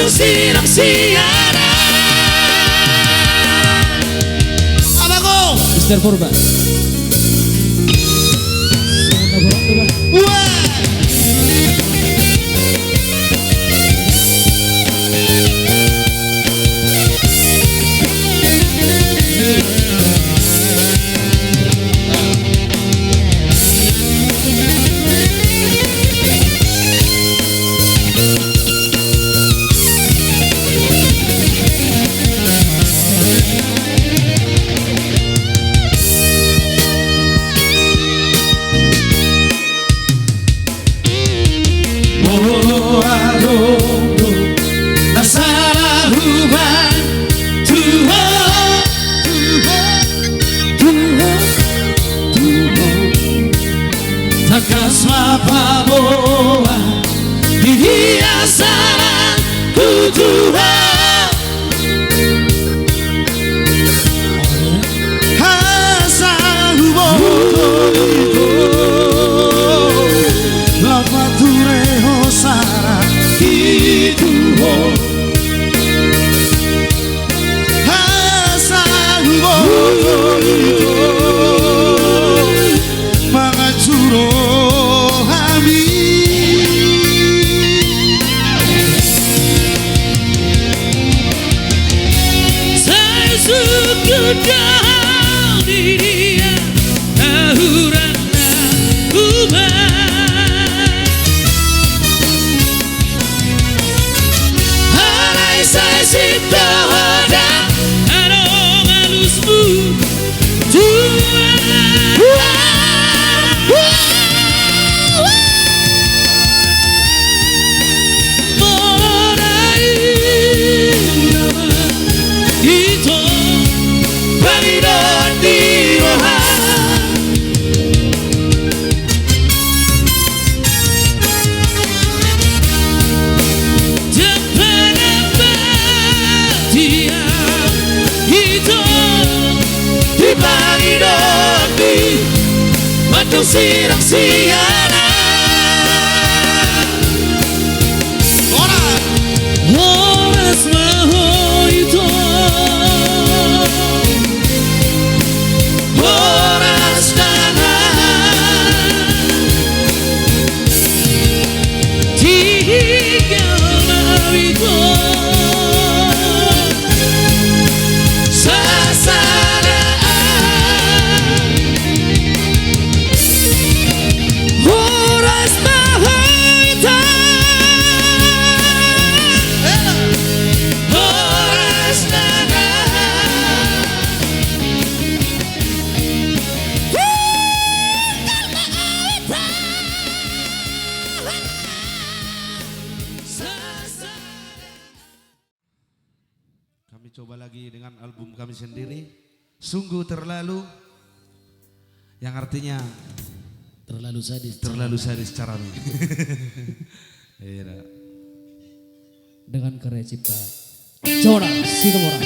Silang siaran Abang Mr. Purba. Kasma Paboa hiasan Tuhan Hasan Huboto Lapature Hosara Hituho Hasan Huboto Mangajuro down di dia ahurana ubah halai saya sitoda arong halusmu Silang siaran Horas maho itu dengan album kami sendiri, Sungguh Terlalu, yang artinya Terlalu sadis. terlalu sadis caranya. Iya. Dengan karya cipta Jonas Sitomora.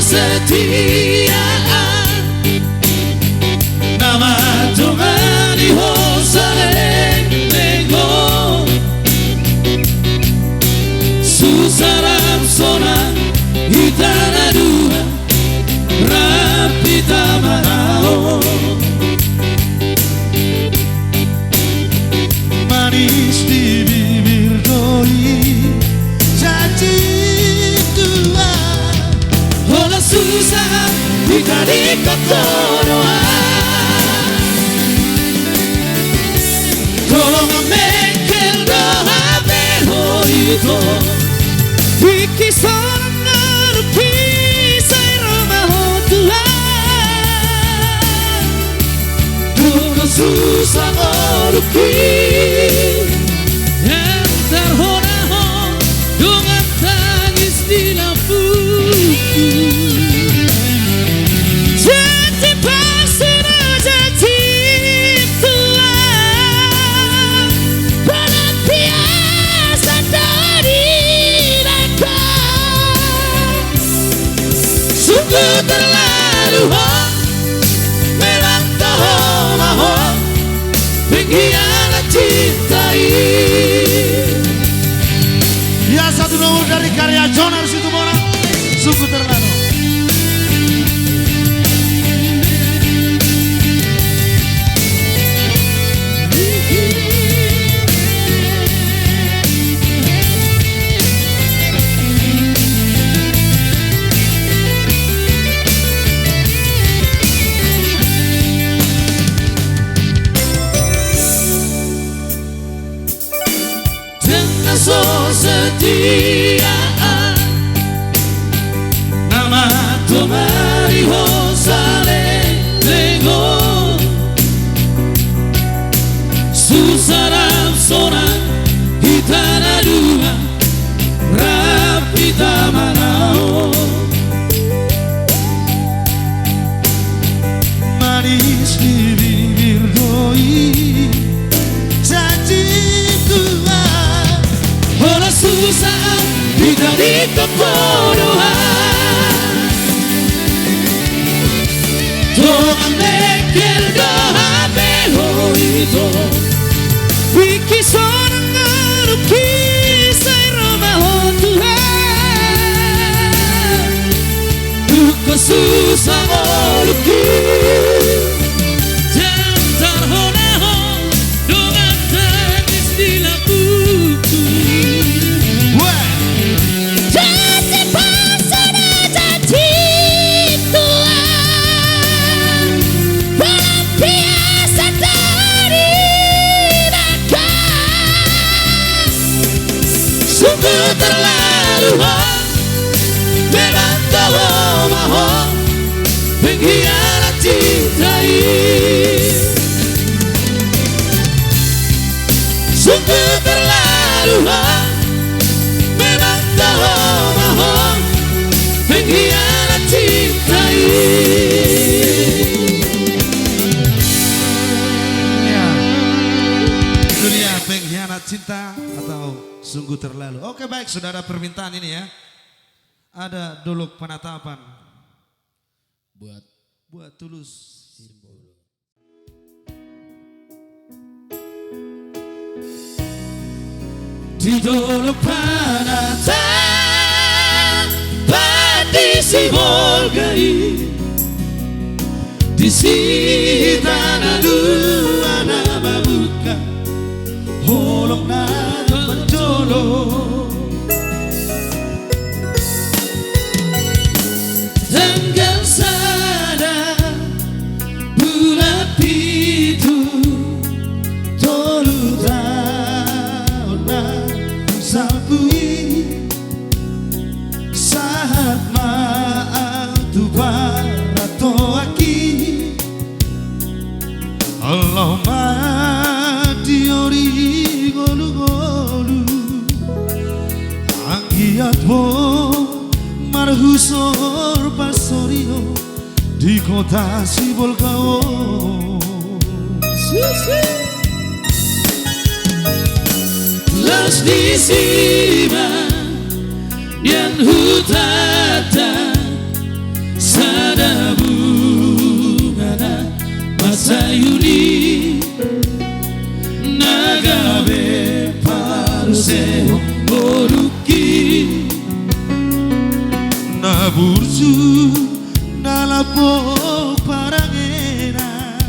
Kesetiaan nama Tuhan Yerusalem lego susaram sonang hitana dua rapita manao manis di bibir doi janji susah dikali kekorohan tolong ambil doa belo itu dikisan ngerukisai rumah Tuhan dulu susah ngerukis yang terhorah dengan tangis di lampu. Terlalu memang tahu pengkhianat cintai. Ya, satu nomor dari karya Jonas Sitomora, Sungguh Terlalu. Kesetiaan nama Tuhan Yerusalem lego susaram sonang hitana dua rapita manao manis di bibir doi janji Tuhan susah dikali kekorohan tolong ambil doa belo itu bikisan ngerukisai rumah Tuhan duka susah ngerukis dan terhorah dengan tangis di lampu. Terlalu memang tahu pengkhianat cintai. Sungguh terlalu memang tahu pengkhianat cintai. Ya, itu dia baik, sudah ada permintaan ini ya. Ada Dolok Penatapan. Buat Tulus. Di Dolok Penatapan di Sibolgai, di Sitana dua nama buka holong na penjolo. Tanggal sada bulan pitu tolu tahun na sabui saat maaf tu para toaki Allahumma diori golu-golu anggiat bo marhusor pasorio di kota Sibolgao. Las di sima yang hutata sada bungana masayuni nagabe paruseo boruki Na burju na lapok parangena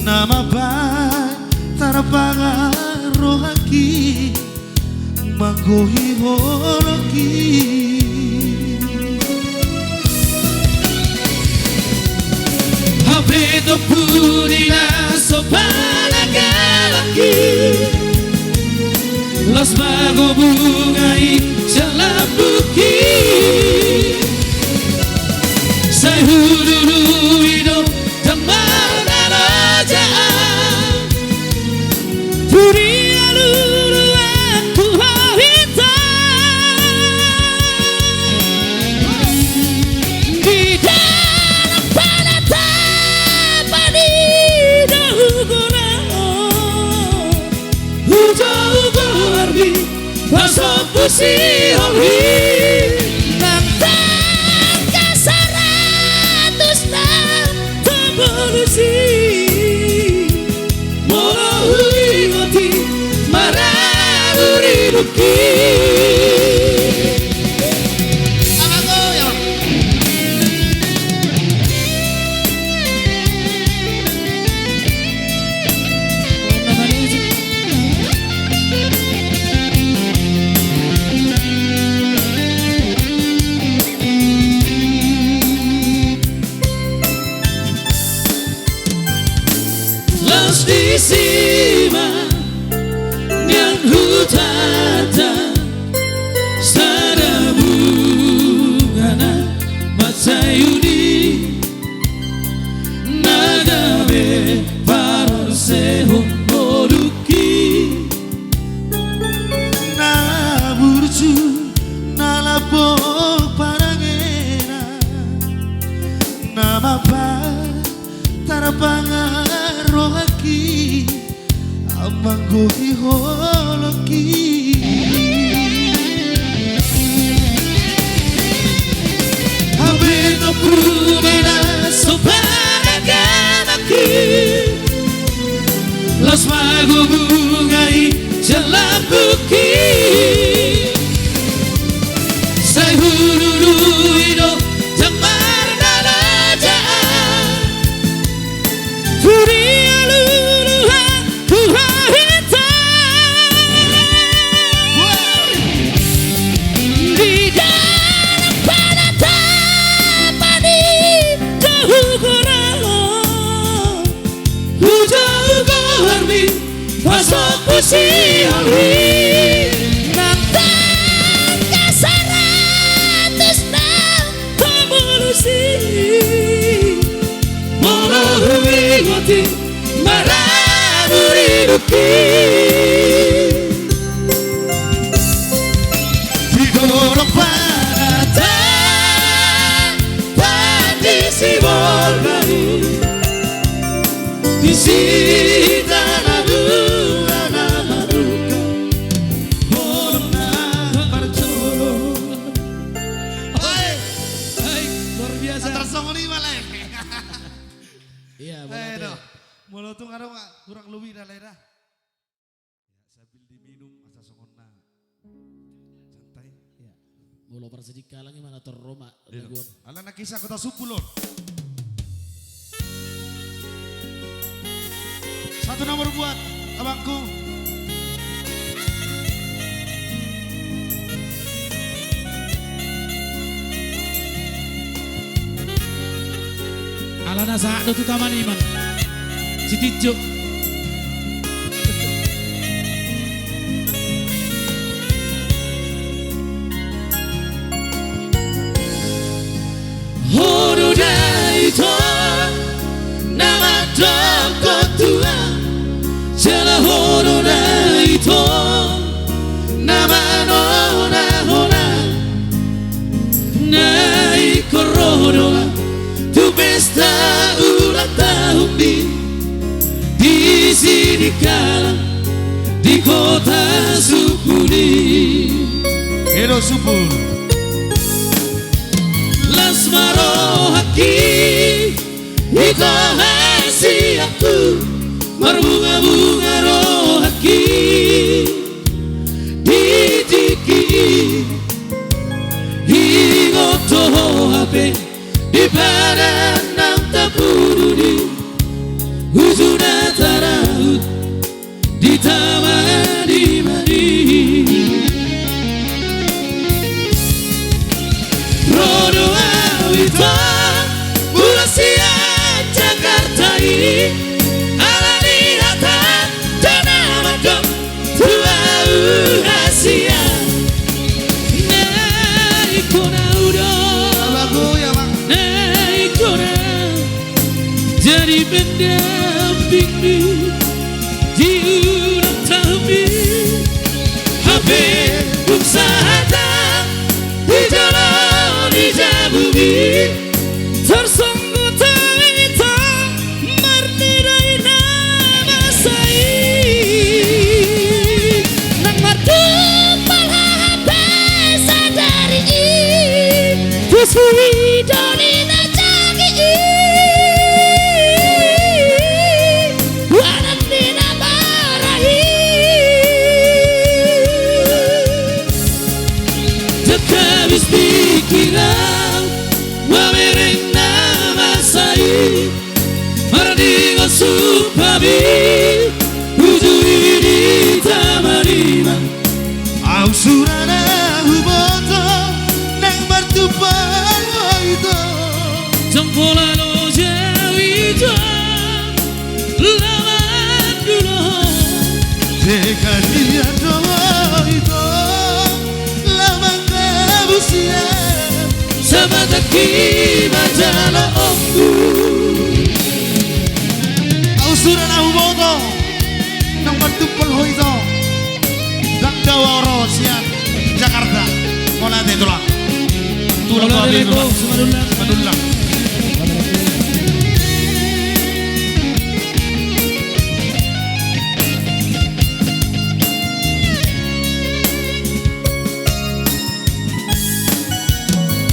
nama ba tarapangarohaki manggohi holoki Hapeto purina sopana galaki Las mago bungai jalan buki Saya hulu hidup teman rajaan Dunia dulu aku hitam Di dalam penatapan di dahugoran Hujau berbi pasok pusi olhi Nantang kasaratus na temelusi Mora huingoti maraguri ruki Las di sima yang hutata sada bungana masayuni nagabe parosehon boruki na burju na lapok parangena nama ba tarapangarohaki amanggohi holoki Hapeto purina sopana galaki Las mago bungai jalan buki Saya hulu hidup temar rajaan Dunia dulu aku hitam Di dalam penatapan di dahugoran Hujau berbi pasok pusi olhi Nantang kasaratus na temelusi Mora huingoti maraguri ruki di Dolok Penatapan di Sibolgai di Sitana dua nama buka holong Aduh, mulut tuh karo kurang luwi dah lera. Ya, sambil diminum asa songonna. Santai. Ya. Mulo persedika lagi mana terroma. Ala na kisah kota Supulon. Satu nomor buat abangku. Alana saat itu taman iman. Citijuk. Horo daito nama toko tua Jala horo daito nama nona hona Nai kororo tu pesta ulang tahun di sini kalah di kota Supuli. Hero Supul. Lasmaro haki ito hasi aku berbunga-bunga rohaki ditiki hingo toho hape di badan nang tapurudi hujuna taraut di taman di mari rodo awita Bulasia Jakarta ini ala lihatan tanah dom tua Asia naik kona udah Lagu ya bang. naik kona jadi pendamping di ulang tahun HP usaha di jalan di bumi tersungguh terita marnirai nama sai nang martu palhape sadari kusui dolina jagi wanak dina marahi tekabis pikiran wamereng nama sai Mardingo supabi Ujui di tamarima Ausurana huboto nang martupan itu. Jempolano jawito Lawan dulu Dekat dia doa itu lama kabusia. Sabataki majalo ombu Ausurana huboto nang martupan itu. Lang dawa rosian Jakarta. Mola de tulang. Tulang babi tulang. Madulang.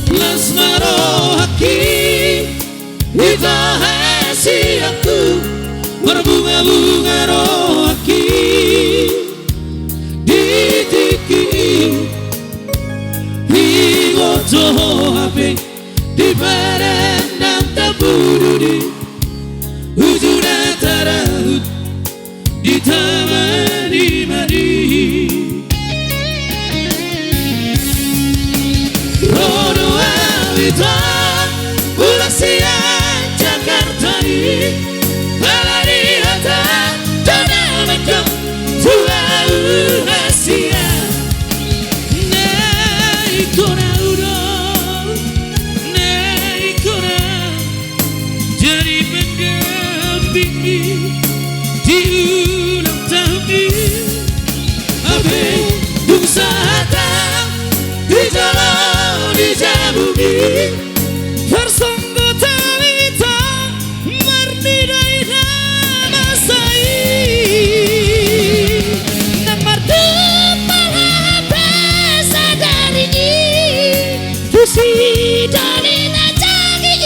Lasmaro haki Ito hasi aku Berbunga-bunga rohaki Ditiki Higo toho hape Di badan nang tapurudi Ujuna taraut Di taman di madi Rodo awita Bulasia Jakarta ini ala lihatan tanah macam tua Asia naik kona udah naik kona jadi pendamping di ulang tahun abe usaha di jalan di bumi tersungguh terita marnirai nama sai nang martu palhape sadari kusi dolina jagi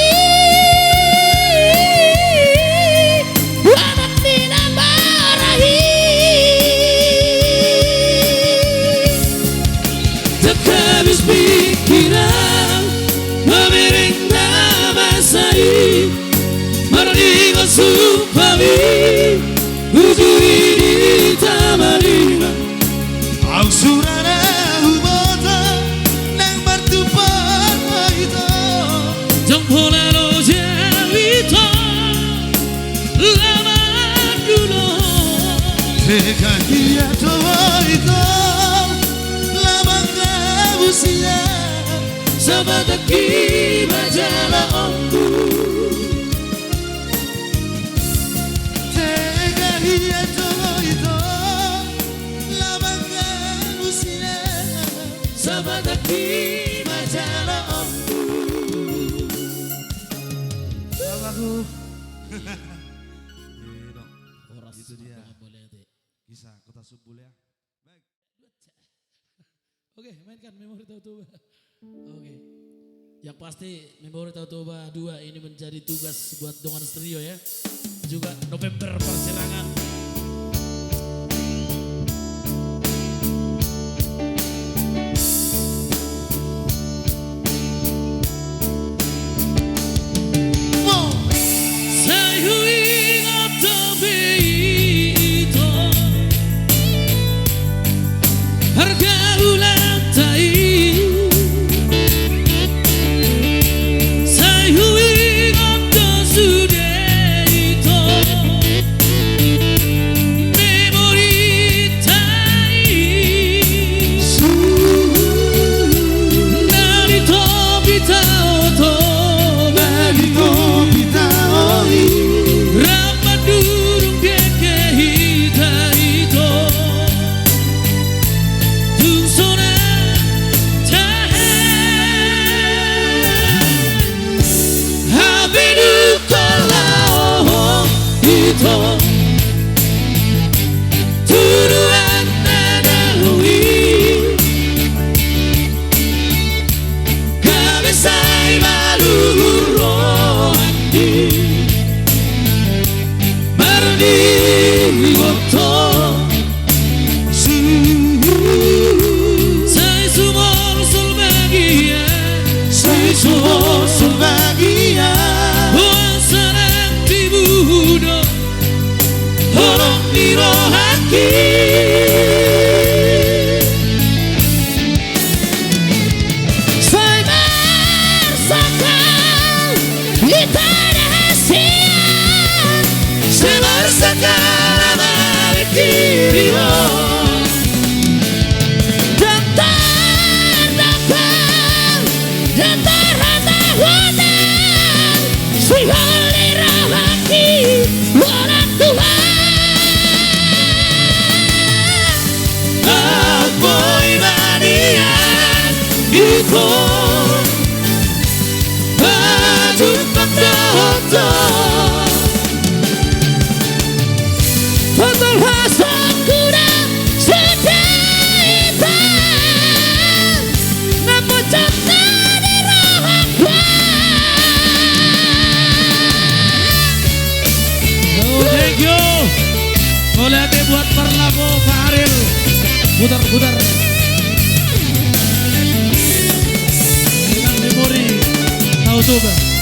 putus pikiran memiring nama saya Marningo supami ujui di tamarina Ang surana humoto nang martupan ito Jongpolero jawito lama dulu Teka dia ito lamang kabusia Sabat aki majalah ombu Teka dia ito lamang kabusia Sabat aki majalah ombu Aku Horas itu dia boleh deh. kisah kota Subul ya. Baik. Oke, mainkan Memori Tautuba. Oke. Yang pasti Memori Tautuba 2 ini menjadi tugas buat Dongan Stereo ya. Juga November persirangan. Boleh buat Parlamo Pak Aril. Putar-putar. Dengan Memori Tautuba.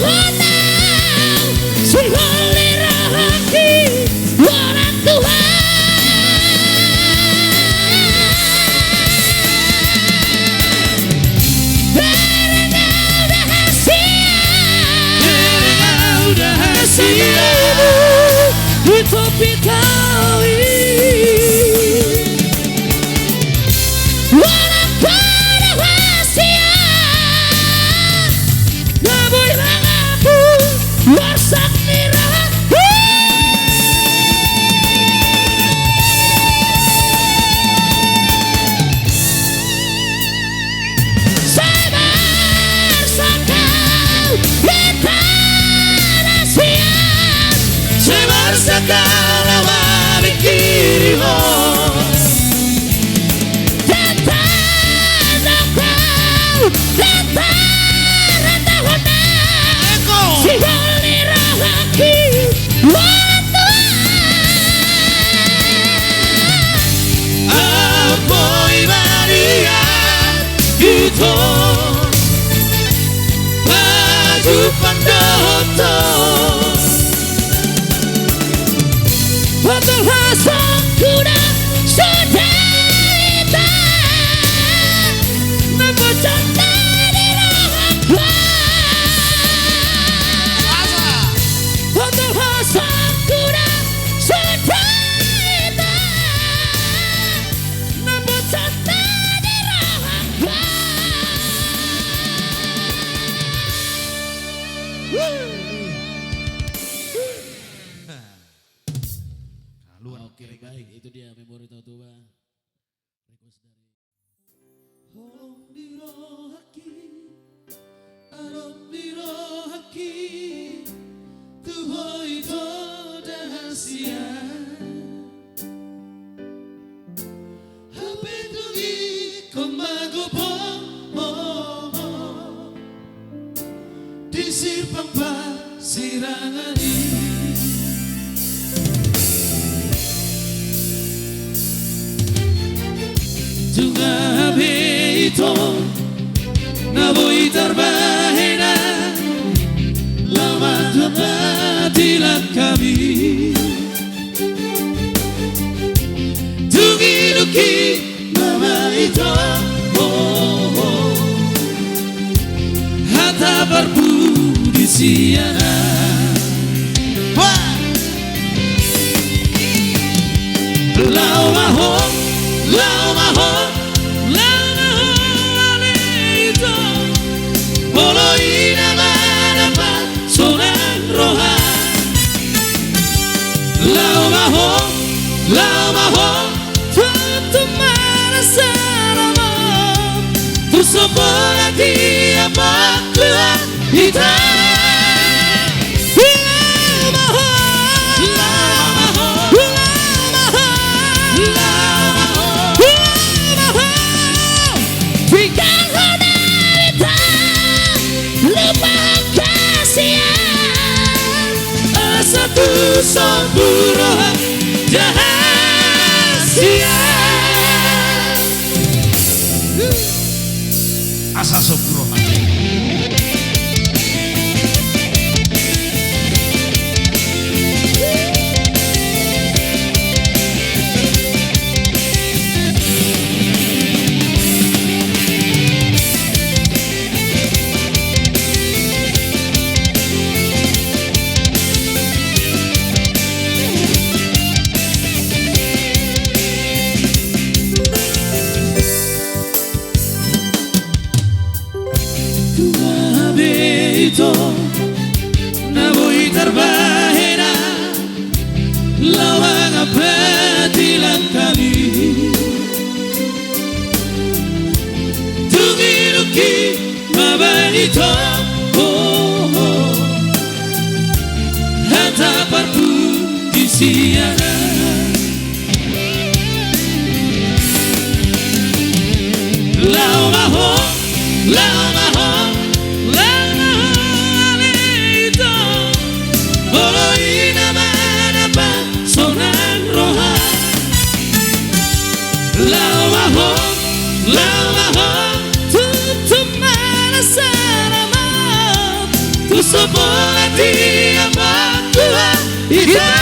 What? rahasiamu itu Betawi. Walaupun rahasia namun mengaku wasak niraku. Sabar sakau kita rahsia, sabar sakau lawan kirimu. Ampoi Maria gitu maju pandoto betul hasang kuda sudah kita membucangkan di rahakku. Betul hasang kuda sudah kita membucangkan di rahakku. Oke, baik, itu dia Memori Tautuba. Request dari Arom dirohaki Tuho itu rahasia. Hape tungi komagopo disir pampa sirangani. Tungabe itu naboitar bahena lama batilan kami. Tungi-tungi nama itu hata berbudi siana. Lau maho itu Poloina manapa sonang roha. Lau maho Tanto marasa ramo tu sopola dia makla ita. Satu sempurna rahasia. Asa sempurna. Itu naboy terbahena lawang apatilan kami. Tungi-tungi mabanito hata parpu di siana. Lau maho Poloina manapa sonang roha. Lau maho tutup marasa ramo tu sopola dia makla ita.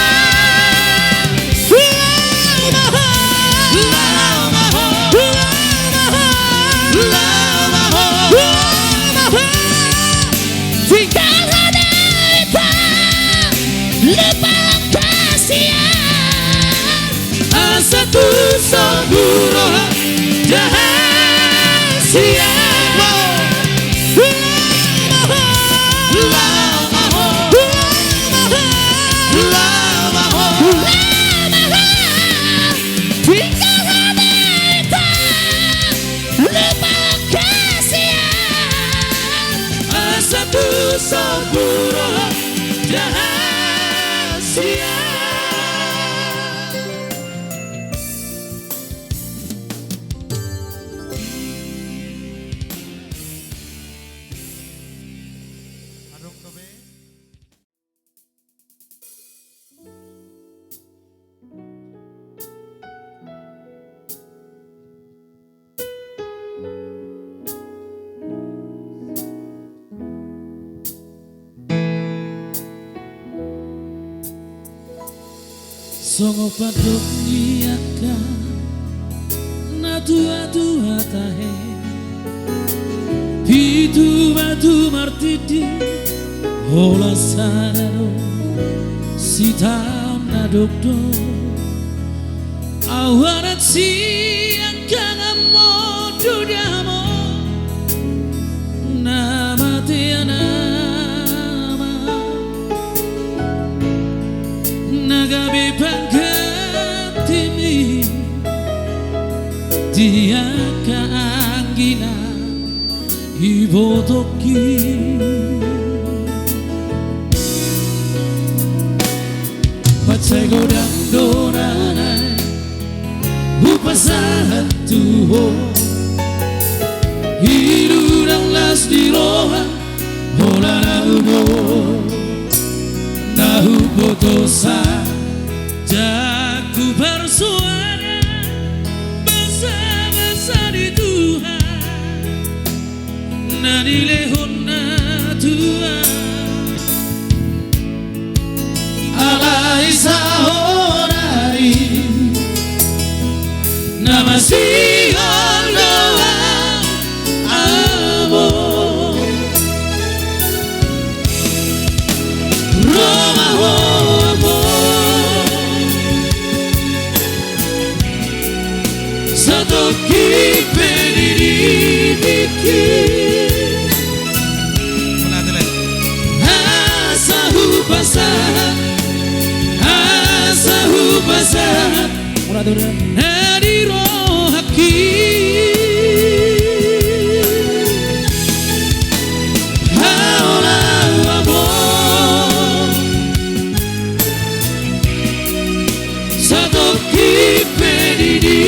rahasia. Adong Tobe. Songo padok niaka na tua tahe pitu batu martidi hola sararo sitam na dokdo awarat siang kang modu diamo nama tiana nagabi pangkatimi dia kaanggina ibotoki pacay godang donanay upasahan tuho hirurang las di roha hola na ubo nahu botosa jaku bersuara bersama di Tuhan nani lehona Tuhan alai sahorari nama siang doa amo Roma amo satu kipe diri bikin asahu pasah dari rohaki haola amor satu kipe dibikin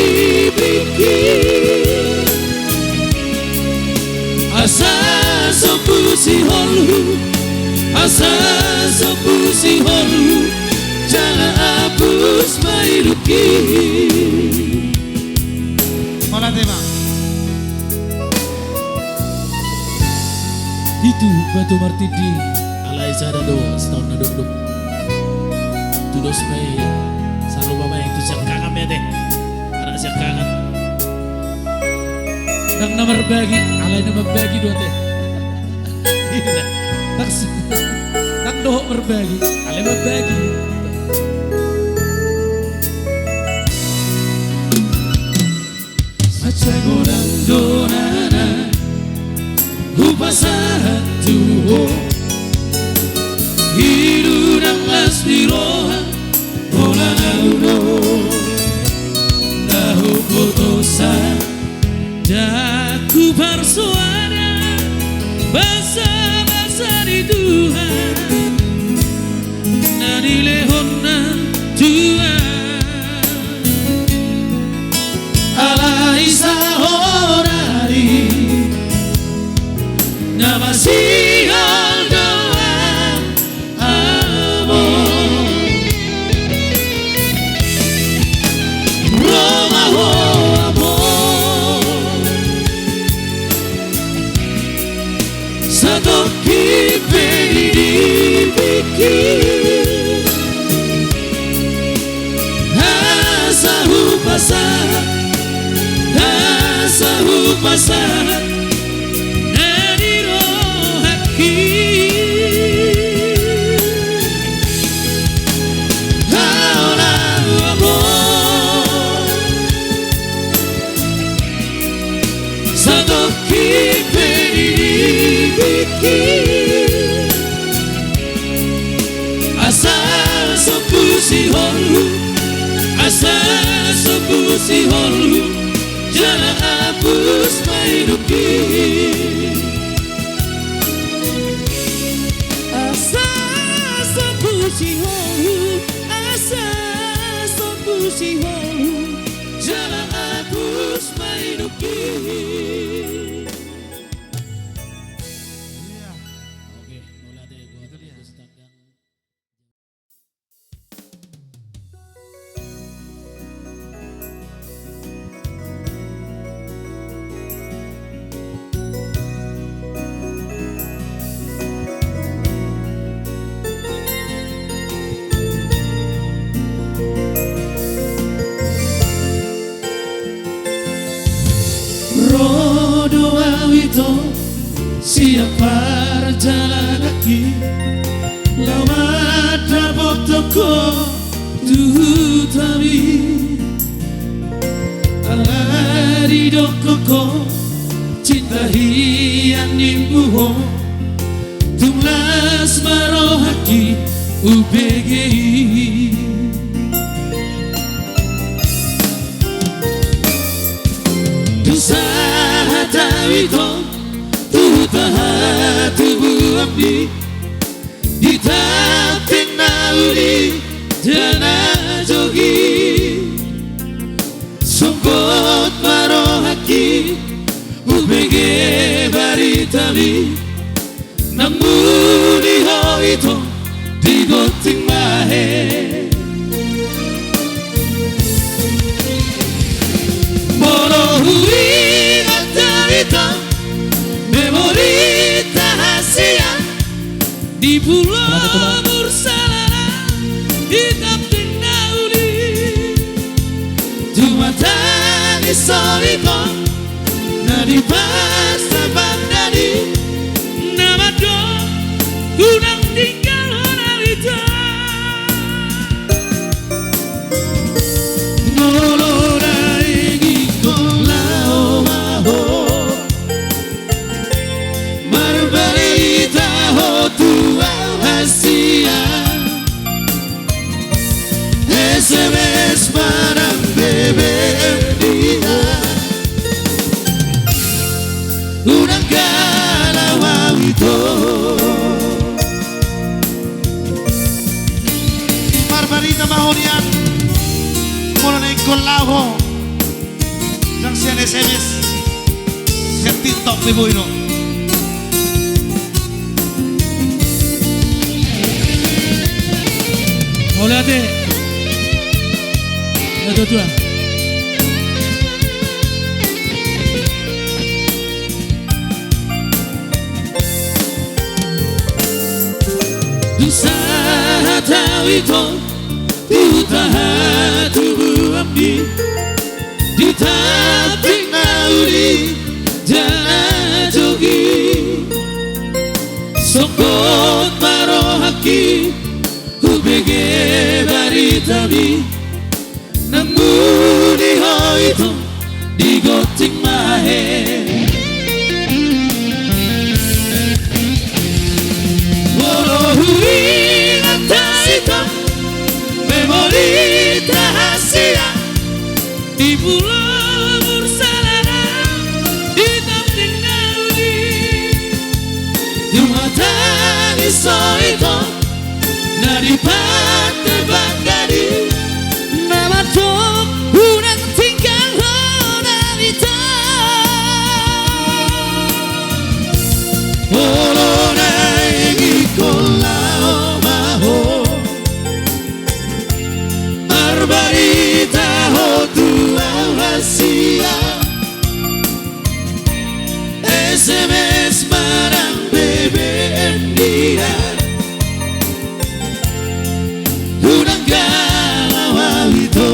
asa sopusi holu asa sopusi holu jangan hapus mairuki Hola tema. itu batu martidi alai sadado setahun naduk-duk tudos mai selalu mama yang tuh kangen ya deh anak siap kangen dan nomor bagi alai nomor bagi dua teh tak doh berbagi alai berbagi Macam orang donana Upasa tuho Hidu nang las di roha Hola naudo Nahu putosa Jaku bersuara Basa-basa di Tuhan Nani lehona Tuhan alai sahorari nama siang doa amor Roma ho amor satu kipe dibikin asahu pasah sahu pasah dari rohaki haola amor satu kipe dibikin asa sopusi holu asa sopusi holu jangan hapus mairuki asa siho asa soku siho jalan agus mainuki. Iya. Oke, mulai deh buat Itu dia. Ustaz yang Rodo awito siap perjalanan kaki lama dabok toko tutami alari dokoko cinta hian nimbuho tumlas marohaki UPGI Usaha tawito Tutaha tubuh abdi Ditapin nauli Jana jogi Songkot marohaki UPG baritali Namun iho itu Digoting mahe Hui atarita memori rahasia di pulau Mursalana hitam tinggauli cuma tangis solito nadi pas bandari nama dong gunang tinggal oralita SMS barang BBM dia Unang kalawang ito Barbarita mahonian mula na ikon laho nang siyan SMS sa TikTok ni Boyno. mulai deh. Ada dua. Usaha tawito Tutaha tubuh abdi Ditaping nauli Jana jogi Songkot marohaki UPG baritami Namun iho itu digoting mahe Hui atarita memori rahasia di pulau Mursalana hitam tinggali cuma tangis solito dari pantai Bangkadi nama dong unang tinggal oralita Barbarita ho tua rahasia SMS barang BBM dia Unang kalawang itu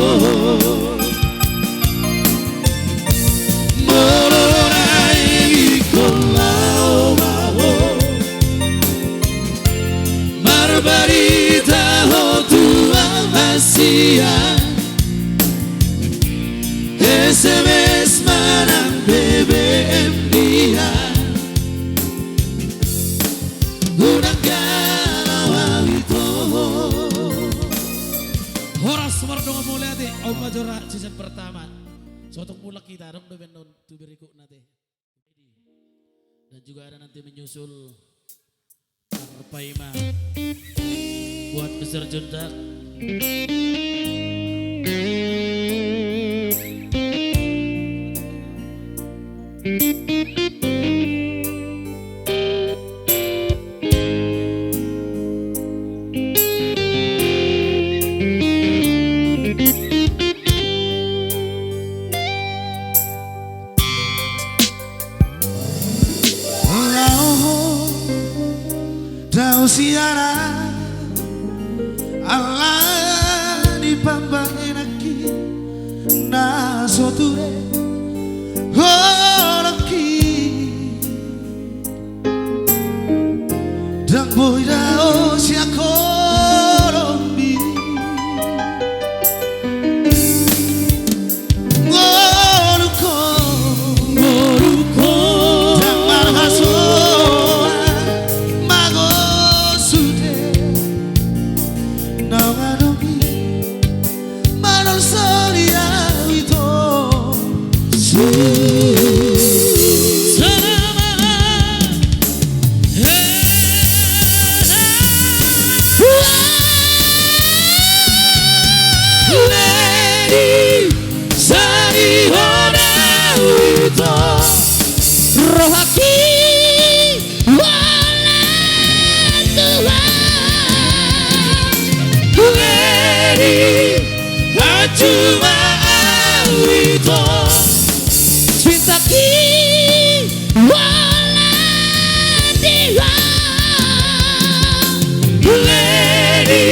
Molorai ikolau maho Barbarita ho tua rahasia SMS marang BBM dia Unang kalawang itu Horas mardong mulai deh. Om Majora season pertama. Sotok mulak kita dong beben non tu berikut nanti. Dan juga ada nanti menyusul Arpaima. buat Mr. Juntak. Tahu siara Allah di pambang enaki na soture holaki dan boy dao sia korombi ngoruko dan marhaso Cuma itu cinta wala diwa lady,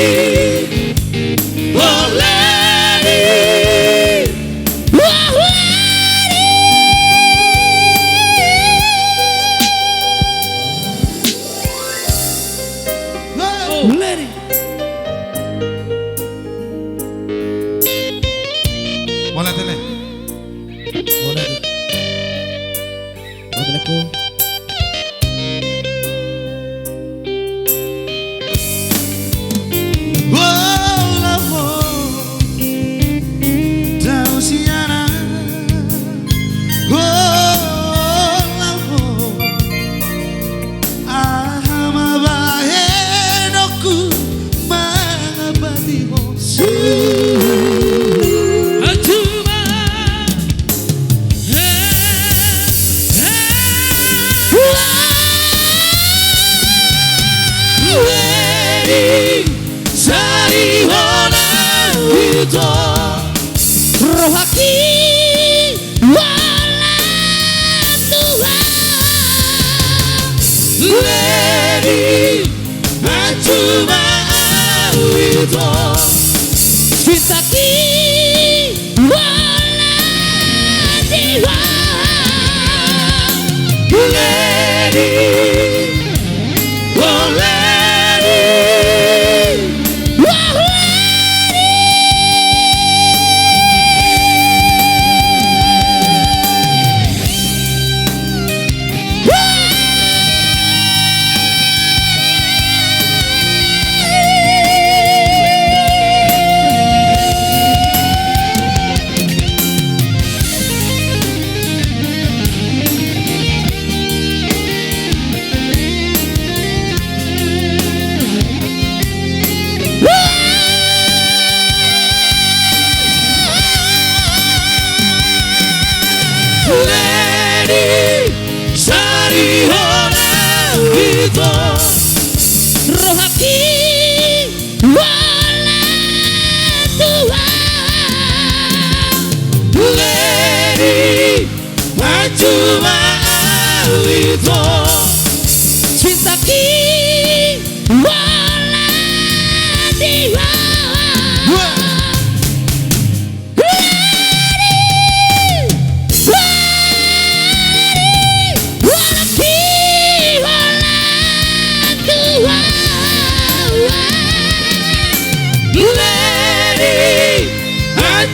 oh lady, oh lady. Oh lady. Wala tele. Wala. Wala ko. Wala mo tahu siara wala mo ahama bahenoku mabadi mo rohaki wala tua lady, cuma itu cinta wala diwa lady, oh lady, oh lady, sarihona itu rohaki wala tua lady, cuma itu cinta wala diwa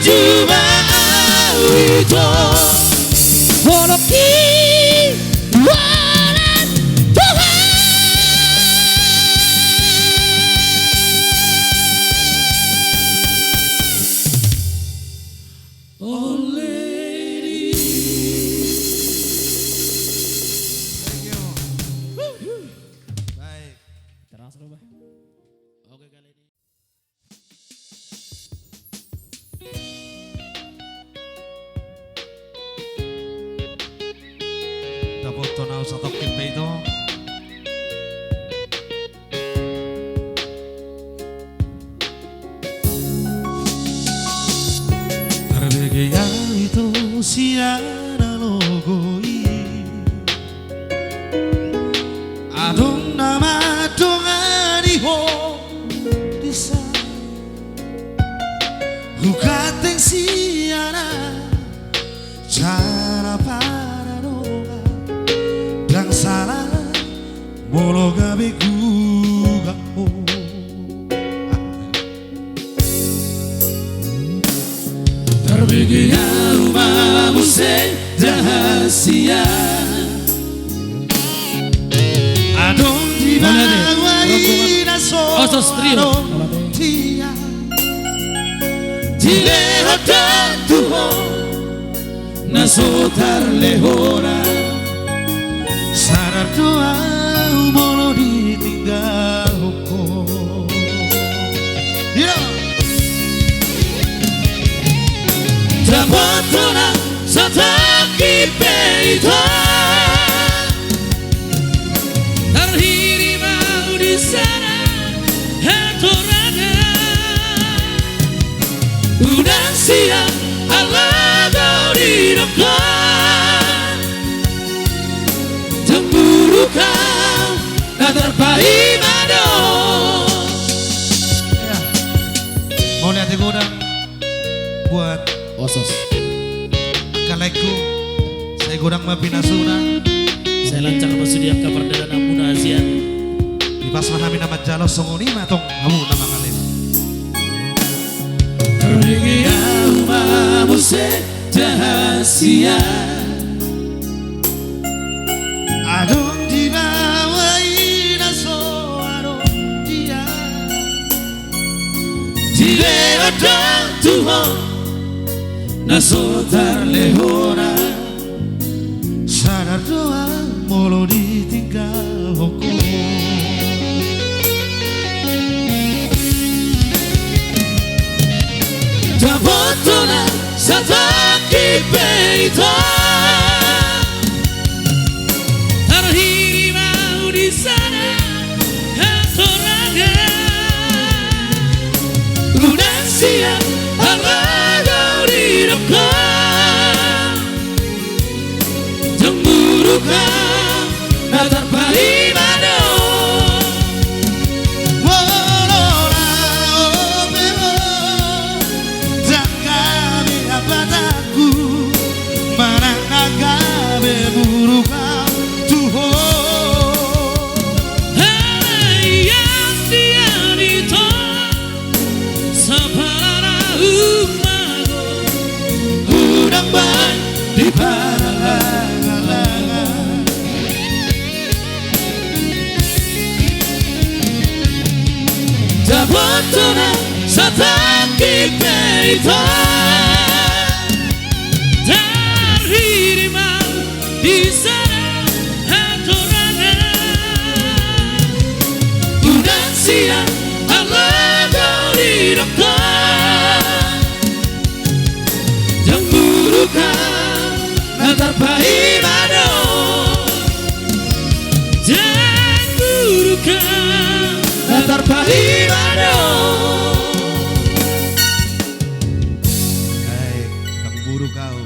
cuma itu Woloki waran Tuhan. Oh lady. Thank you. Baik. Terang seru bah. Oke kali ini. foto na usah tokin pa ito. Terbegaya itu siana logoi adong nama dongani ho disa hukateng siana cara para noga dan salah molo gabe guga ho Terbegaya rumahmu sedahasia adong di bawah ina Osos Trio. dia Dileho Tuho Nasotar lehora sadar doa molo ditinggal hukum ya Trabotona Sataki peito Terhiri mau di sana Hatorangan Udah siang Allah kau didokter Cemburu kau Tak terpahi mado ya mau lihat di gudang buat Osos. kaleku saya gudang mapinasuna Saya lancang bersedia kabar dan amuna Asia. di pasmahami nama jalo songoni matong kamu nama kalian Terbegaya rumahmu sedahasia adong di bawah ina soaro dia Dileho Tuho Nasotar lehora sadar doa molo ditinggal hukum Trabotona Sataki peito Terhiri mau di sana Hatorangan Udah siang Allah kau didokter Cemburu kau Tak terpahi mado Di paralangan Jabotona Sataki peito Terhiri mau di sana Hatorangan Udah siang Allah kau didokter Cemburu kau Tak terpahi mado Cemburu kau Tak terpahi mado Hai, tak buru kau